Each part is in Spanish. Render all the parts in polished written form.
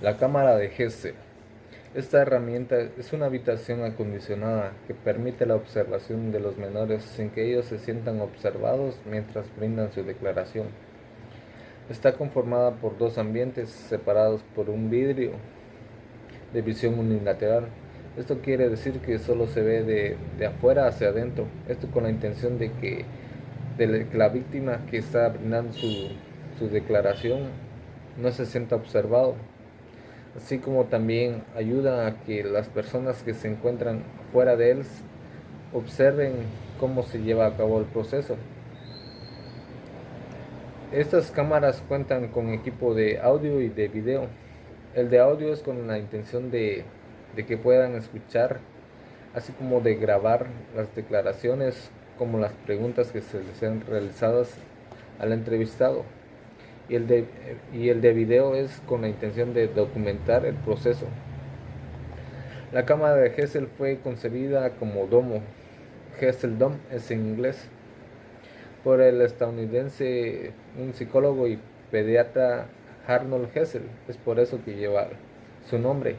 La cámara de Gesell. Esta herramienta es una habitación acondicionada que permite la observación de los menores sin que ellos se sientan observados mientras brindan su declaración. Está conformada por dos ambientes separados por un vidrio de visión unilateral. Esto quiere decir que solo se ve de afuera hacia adentro. Esto con la intención de que la víctima que está brindando su declaración no se sienta observado, así como también ayuda a que las personas que se encuentran fuera de él observen cómo se lleva a cabo el proceso. Estas cámaras cuentan con equipo de audio y de video. El de audio es con la intención de que puedan escuchar, así como de grabar las declaraciones, como las preguntas que se les sean realizadas al entrevistado. Y el de video es con la intención de documentar el proceso. La cámara de Gesell fue concebida como domo, Gesell Dome es en inglés, por el estadounidense, un psicólogo y pediatra Arnold Gesell. Es por eso que lleva su nombre.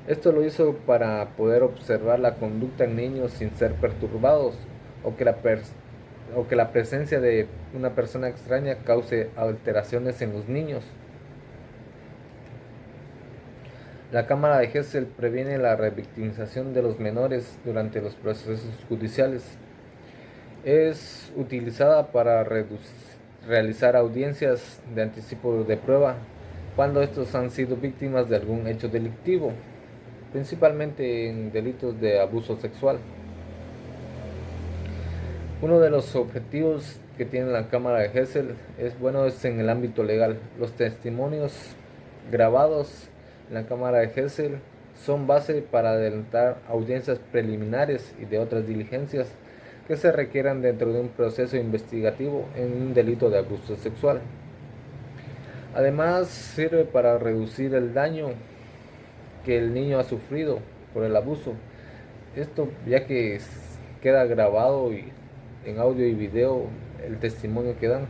Esto lo hizo para poder observar la conducta en niños sin ser perturbados o que la presencia de una persona extraña cause alteraciones en los niños. La cámara de Gesell previene la revictimización de los menores durante los procesos judiciales. Es utilizada para realizar audiencias de anticipo de prueba cuando estos han sido víctimas de algún hecho delictivo, principalmente en delitos de abuso sexual. Uno de los objetivos que tiene la cámara de Gesell es en el ámbito legal. Los testimonios grabados en la cámara de Gesell son base para adelantar audiencias preliminares y de otras diligencias que se requieran dentro de un proceso investigativo en un delito de abuso sexual. Además, sirve para reducir el daño que el niño ha sufrido por el abuso. Esto ya que queda grabado y en audio y video el testimonio que dan,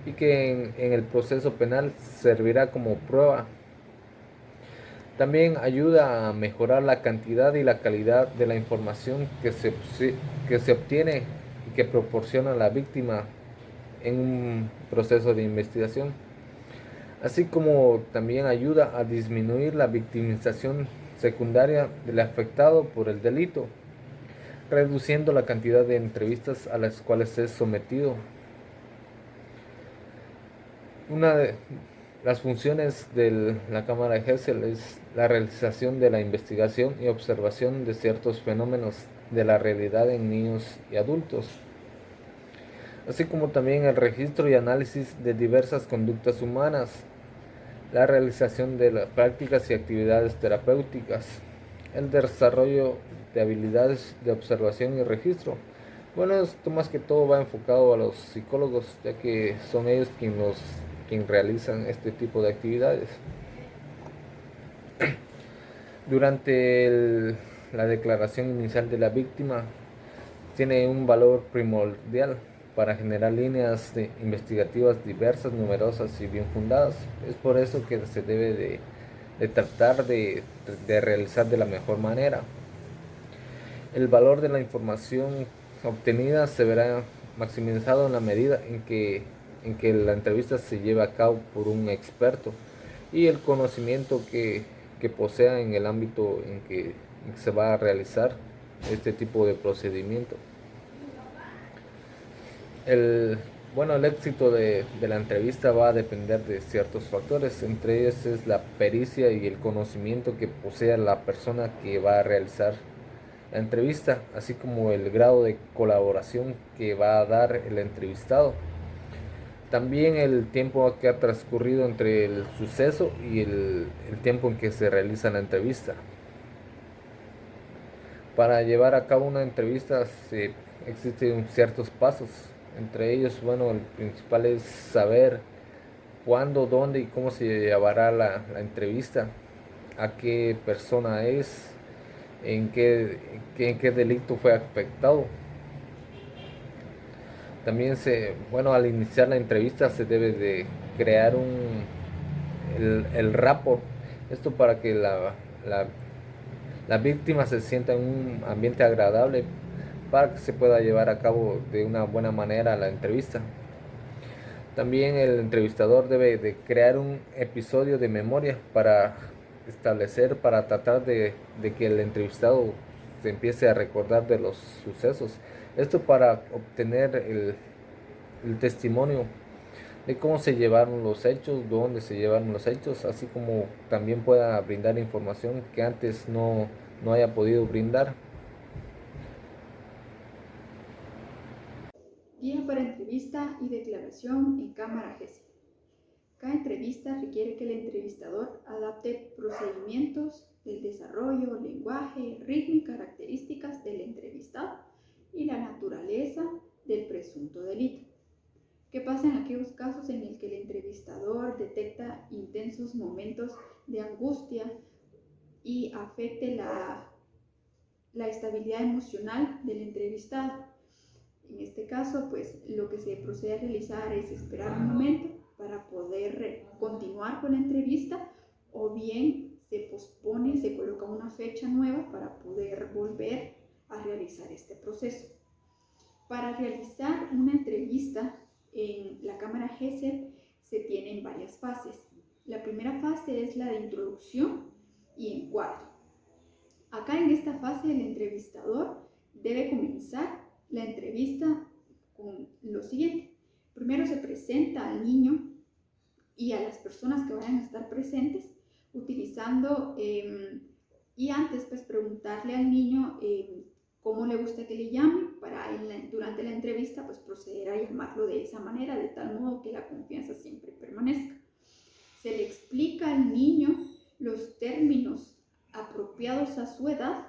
y que en el proceso penal servirá como prueba. También ayuda a mejorar la cantidad y la calidad de la información que se obtiene y que proporciona la víctima en un proceso de investigación, así como también ayuda a disminuir la victimización secundaria del afectado por el delito, reduciendo la cantidad de entrevistas a las cuales es sometido. Una de las funciones de la cámara de Gesell es la realización de la investigación y observación de ciertos fenómenos de la realidad en niños y adultos, así como también el registro y análisis de diversas conductas humanas, la realización de las prácticas y actividades terapéuticas, el desarrollo de habilidades de observación y registro. Bueno, esto más que todo va enfocado a los psicólogos, ya que son ellos quienes realizan este tipo de actividades. Durante la declaración inicial de la víctima, tiene un valor primordial para generar líneas investigativas diversas, numerosas y bien fundadas. Es por eso que se debe de tratar de realizar de la mejor manera. El valor de la información obtenida se verá maximizado en la medida en que la entrevista se lleve a cabo por un experto y el conocimiento que posea en el ámbito en que se va a realizar este tipo de procedimiento. El, el éxito de la entrevista va a depender de ciertos factores, entre ellos es la pericia y el conocimiento que posea la persona que va a realizar la entrevista, así como el grado de colaboración que va a dar el entrevistado. También el tiempo que ha transcurrido entre el suceso y el tiempo en que se realiza la entrevista. Para llevar a cabo una entrevista existen ciertos pasos. Entre ellos, el principal es saber cuándo, dónde y cómo se llevará la entrevista, a qué persona es, en qué delito fue afectado. También al iniciar la entrevista se debe de crear el rapport. Esto para que la víctima se sienta en un ambiente agradable para que se pueda llevar a cabo de una buena manera la entrevista. También el entrevistador debe de crear un episodio de memoria para establecer, para tratar de que el entrevistado se empiece a recordar de los sucesos. Esto para obtener el testimonio de cómo se llevaron los hechos, dónde se llevaron los hechos, así como también pueda brindar información que antes no haya podido brindar. Guía para entrevista y declaración en cámara GESI. Cada entrevista requiere que el entrevistador adapte procedimientos del desarrollo, lenguaje, ritmo y características del entrevistado y la naturaleza del presunto delito. ¿Qué pasa en aquellos casos en el que el entrevistador detecta intensos momentos de angustia y afecte la estabilidad emocional del entrevistado? En este caso, pues lo que se procede a realizar es esperar un momento para poder continuar con la entrevista, o bien se pospone, se coloca una fecha nueva para poder volver a realizar este proceso. Para realizar una entrevista en la cámara GESEL se tienen varias fases. La primera fase es la de introducción y encuadre. Acá en esta fase el entrevistador debe comenzar la entrevista con lo siguiente. Primero se presenta al niño y a las personas que vayan a estar presentes utilizando y antes pues preguntarle al niño cómo le gusta que le llamen para durante la entrevista pues proceder a llamarlo de esa manera, de tal modo que la confianza siempre permanezca. Se le explica al niño los términos apropiados a su edad,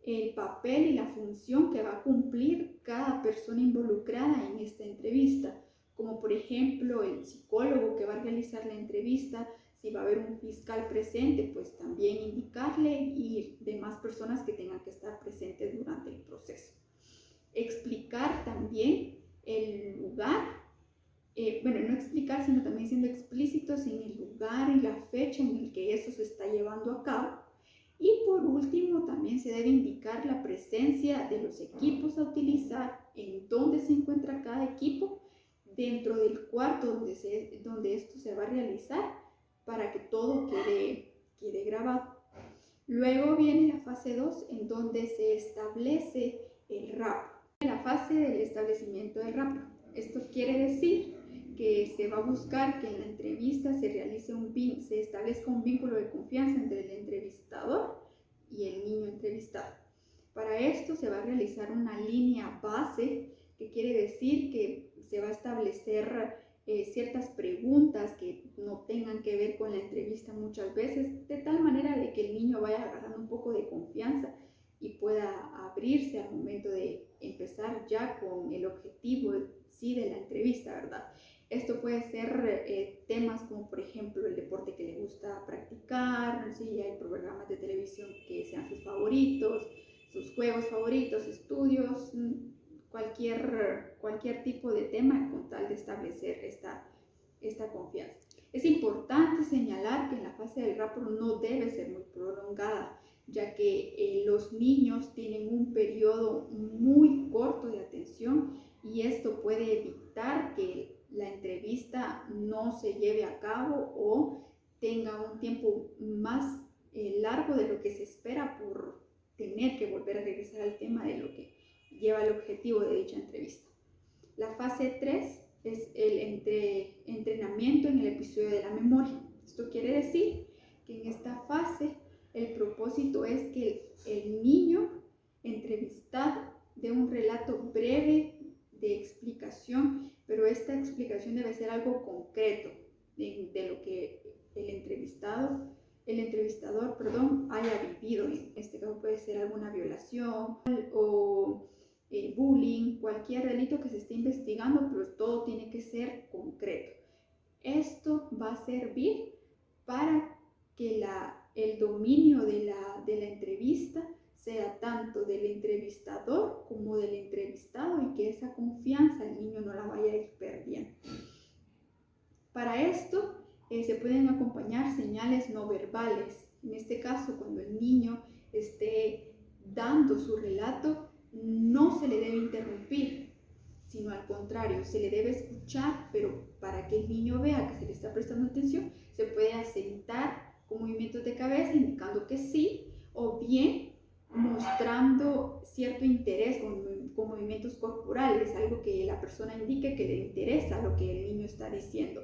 el papel y la función que va a cumplir cada persona involucrada en esta entrevista, como por ejemplo el psicólogo que va a realizar la entrevista, si va a haber un fiscal presente, pues también indicarle y demás personas que tengan que estar presentes durante el proceso. Explicar también el lugar, no explicar, sino también siendo explícitos en el lugar y la fecha en el que eso se está llevando a cabo. Y por último, también se debe indicar la presencia de los equipos a utilizar, en dónde se encuentra cada equipo, dentro del cuarto donde esto se va a realizar, para que todo quede grabado. Luego viene la fase 2, en donde se establece el RAP. La fase del establecimiento del RAP. Esto quiere decir que se va a buscar que en la entrevista se establezca un vínculo de confianza entre el entrevistador y el niño entrevistado. Para esto se va a realizar una línea base, que quiere decir que se va a establecer ciertas preguntas que no tengan que ver con la entrevista muchas veces, de tal manera de que el niño vaya agarrando un poco de confianza y pueda abrirse al momento de empezar ya con el objetivo sí de la entrevista, ¿verdad? Esto puede ser temas como por ejemplo el deporte que le gusta practicar, si hay programas de televisión que sean sus favoritos, sus juegos favoritos, estudios, cualquier tipo de tema con tal de establecer esta confianza. Es importante señalar que en la fase del rapport no debe ser muy prolongada, ya que los niños tienen un periodo muy corto de atención y esto puede evitar que la entrevista no se lleve a cabo o tenga un tiempo más largo de lo que se espera por tener que volver a regresar al tema de lo que lleva el objetivo de dicha entrevista. La fase 3 es el entrenamiento en el episodio de la memoria. Esto quiere decir que en esta fase el propósito es que el niño entrevistado dé un relato breve de explicación, pero esta explicación debe ser algo concreto de lo que el entrevistador, haya vivido. En este caso puede ser alguna violación o bullying, cualquier delito que se esté investigando, pero todo tiene que ser concreto. Esto va a servir para que el dominio de la entrevista sea tanto del entrevistador como del entrevistado y que esa confianza el niño no la vaya a ir perdiendo. Para esto Se pueden acompañar señales no verbales. En este caso, cuando el niño esté dando su relato, no se le debe interrumpir, sino al contrario, se le debe escuchar, pero para que el niño vea que se le está prestando atención, se puede asentar con movimientos de cabeza indicando que sí, o bien mostrando cierto interés con movimientos corporales, algo que la persona indique que le interesa lo que el niño está diciendo.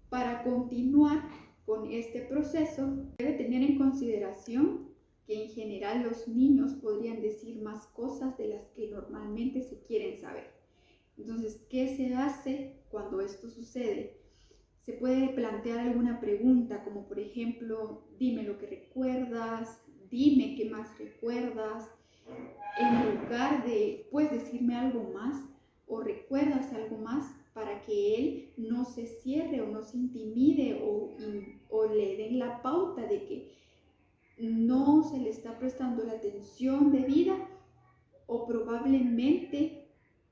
Para continuar con este proceso, debe tener en consideración que en general los niños podrían decir más cosas de las que normalmente se quieren saber. Entonces, ¿qué se hace cuando esto sucede? Se puede plantear alguna pregunta, como por ejemplo, dime lo que recuerdas, dime qué más recuerdas, en lugar de, ¿puedes decirme algo más? ¿O recuerdas algo más? Para que él no se cierre o no se intimide o le den la pauta de que no se le está prestando la atención debida o probablemente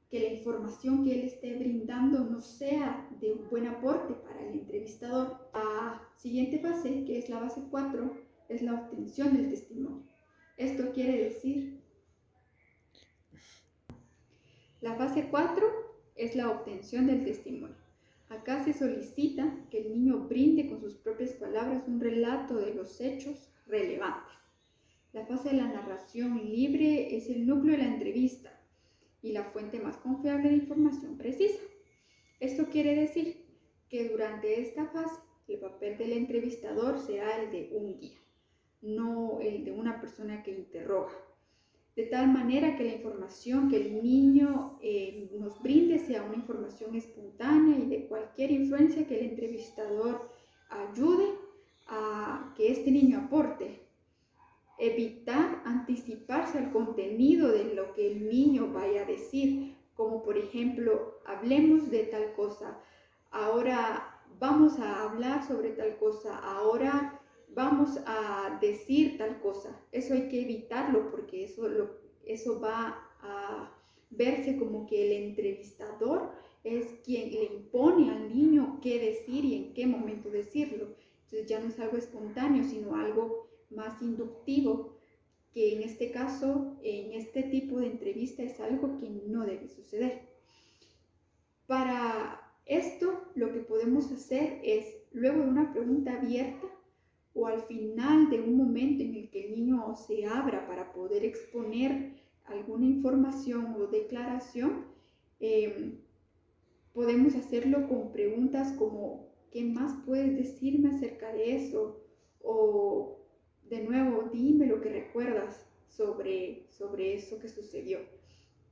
que la información que él esté brindando no sea de un buen aporte para el entrevistador. La siguiente fase, que es la base 4, es la obtención del testimonio. Esto quiere decir, la fase 4 es la obtención del testimonio. Acá se solicita que el niño brinde con sus propias palabras un relato de los hechos relevantes. La fase de la narración libre es el núcleo de la entrevista y la fuente más confiable de información precisa. Esto quiere decir que durante esta fase el papel del entrevistador será el de un guía, no el de una persona que interroga. De tal manera que la información que el niño nos brinde sea una información espontánea y de cualquier influencia que el entrevistador ayude a que este niño aporte. Evitar anticiparse al contenido de lo que el niño vaya a decir, como por ejemplo, hablemos de tal cosa, ahora vamos a hablar sobre tal cosa, ahora vamos a decir tal cosa. Eso hay que evitarlo porque eso va a verse como que el entrevistador es quien le impone al niño qué decir y en qué momento decirlo. Entonces ya no es algo espontáneo, sino algo más inductivo, que en este caso, en este tipo de entrevista es algo que no debe suceder. Para esto, lo que podemos hacer es, luego de una pregunta abierta o al final de un momento en el que el niño se abra para poder exponer alguna información o declaración, podemos hacerlo con preguntas como, ¿qué más puedes decirme acerca de eso? O, de nuevo, dime lo que recuerdas sobre eso que sucedió.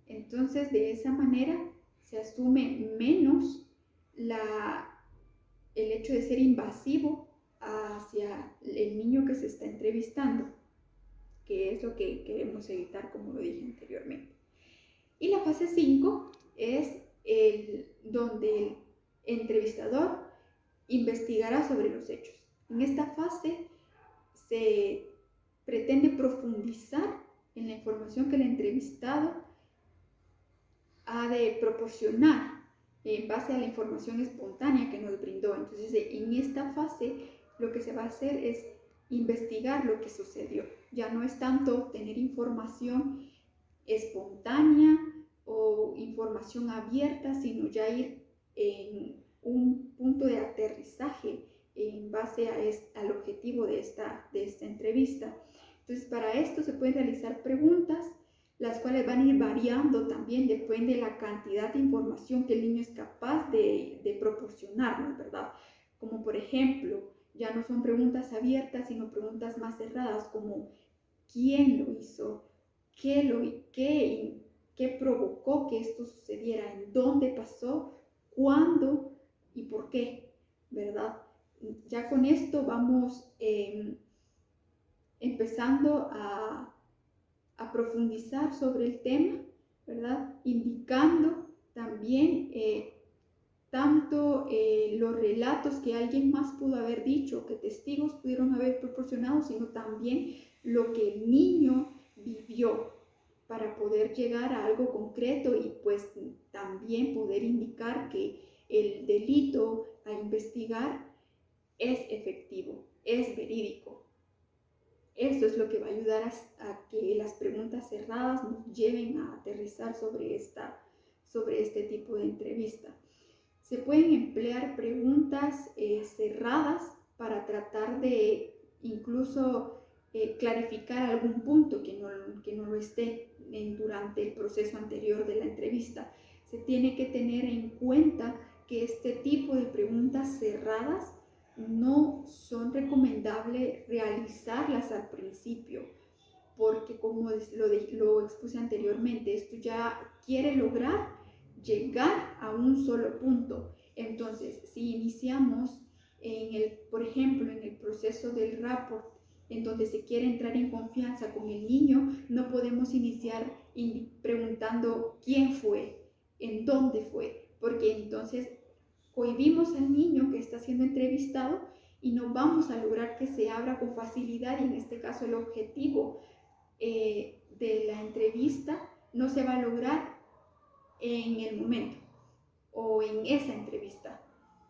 Entonces, de esa manera se asume menos el hecho de ser invasivo hacia el niño que se está entrevistando, que es lo que queremos evitar, como lo dije anteriormente. Y la fase 5 es donde el entrevistador investigará sobre los hechos. En esta fase se pretende profundizar en la información que el entrevistado ha de proporcionar en base a la información espontánea que nos brindó. Entonces, en esta fase lo que se va a hacer es investigar lo que sucedió. Ya no es tanto tener información espontánea o información abierta, sino ya ir en un punto de aterrizaje en base al objetivo de esta entrevista. Entonces, para esto se pueden realizar preguntas, las cuales van a ir variando también, depende de la cantidad de información que el niño es capaz de proporcionarnos, ¿verdad? Como por ejemplo, ya no son preguntas abiertas, sino preguntas más cerradas, como ¿quién lo hizo? ¿Qué provocó que esto sucediera? ¿En dónde pasó? ¿Cuándo? ¿Y por qué? ¿Verdad? Ya con esto vamos empezando a profundizar sobre el tema, ¿verdad? Indicando también tanto los relatos que alguien más pudo haber dicho, que testigos pudieron haber proporcionado, sino también lo que el niño vivió para poder llegar a algo concreto y pues también poder indicar que el delito a investigar es efectivo, es verídico. Esto es lo que va a ayudar a que las preguntas cerradas nos lleven a aterrizar sobre este tipo de entrevista. Se pueden emplear preguntas cerradas para tratar de incluso clarificar algún punto que no lo esté durante el proceso anterior de la entrevista. Se tiene que tener en cuenta que este tipo de preguntas cerradas no son recomendables realizarlas al principio, porque como lo expuse anteriormente, esto ya quiere lograr llegar a un solo punto. Entonces, si iniciamos por ejemplo, en el proceso del rapport, en donde se quiere entrar en confianza con el niño, no podemos iniciar preguntando quién fue, en dónde fue, porque entonces cohibimos al niño que está siendo entrevistado y no vamos a lograr que se abra con facilidad, y en este caso el objetivo de la entrevista no se va a lograr en el momento o en esa entrevista,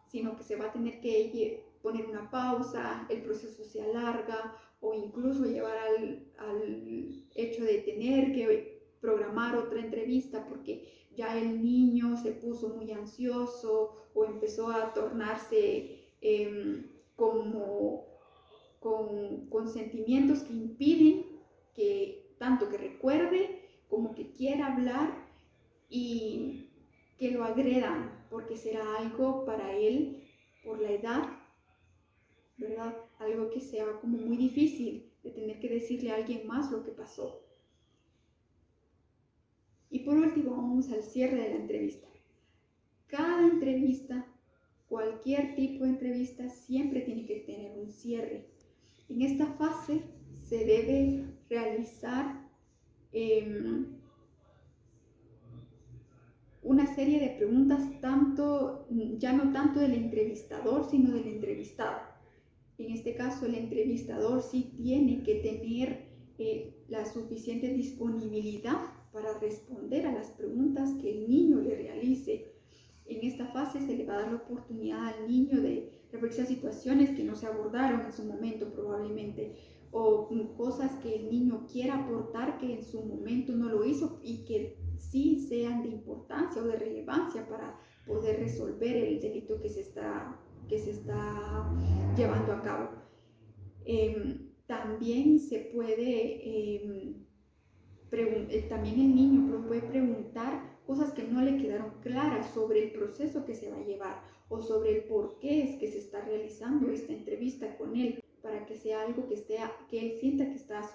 sino que se va a tener que poner una pausa, el proceso se alarga o incluso llevar al hecho de tener que programar otra entrevista porque ya el niño se puso muy ansioso o empezó a tornarse como con sentimientos que impiden que tanto que recuerde como que quiera hablar y que lo agredan porque será algo para él por la edad, ¿verdad? Algo que sea como muy difícil de tener que decirle a alguien más lo que pasó. Y por último, vamos al cierre de la entrevista. Cada entrevista, cualquier tipo de entrevista, siempre tiene que tener un cierre. En esta fase se debe realizar una serie de preguntas, ya no tanto del entrevistador, sino del entrevistado. En este caso, el entrevistador sí tiene que tener la suficiente disponibilidad para responder a las preguntas que el niño le realice. En esta fase se le va a dar la oportunidad al niño de referirse a situaciones que no se abordaron en su momento probablemente, o cosas que el niño quiera aportar que en su momento no lo hizo y que sí sean de importancia o de relevancia para poder resolver el delito que se está llevando a cabo. También se puede, también el niño puede preguntar cosas que no le quedaron claras sobre el proceso que se va a llevar o sobre el por qué es que se está realizando esta entrevista con él, para que sea algo que él sienta que está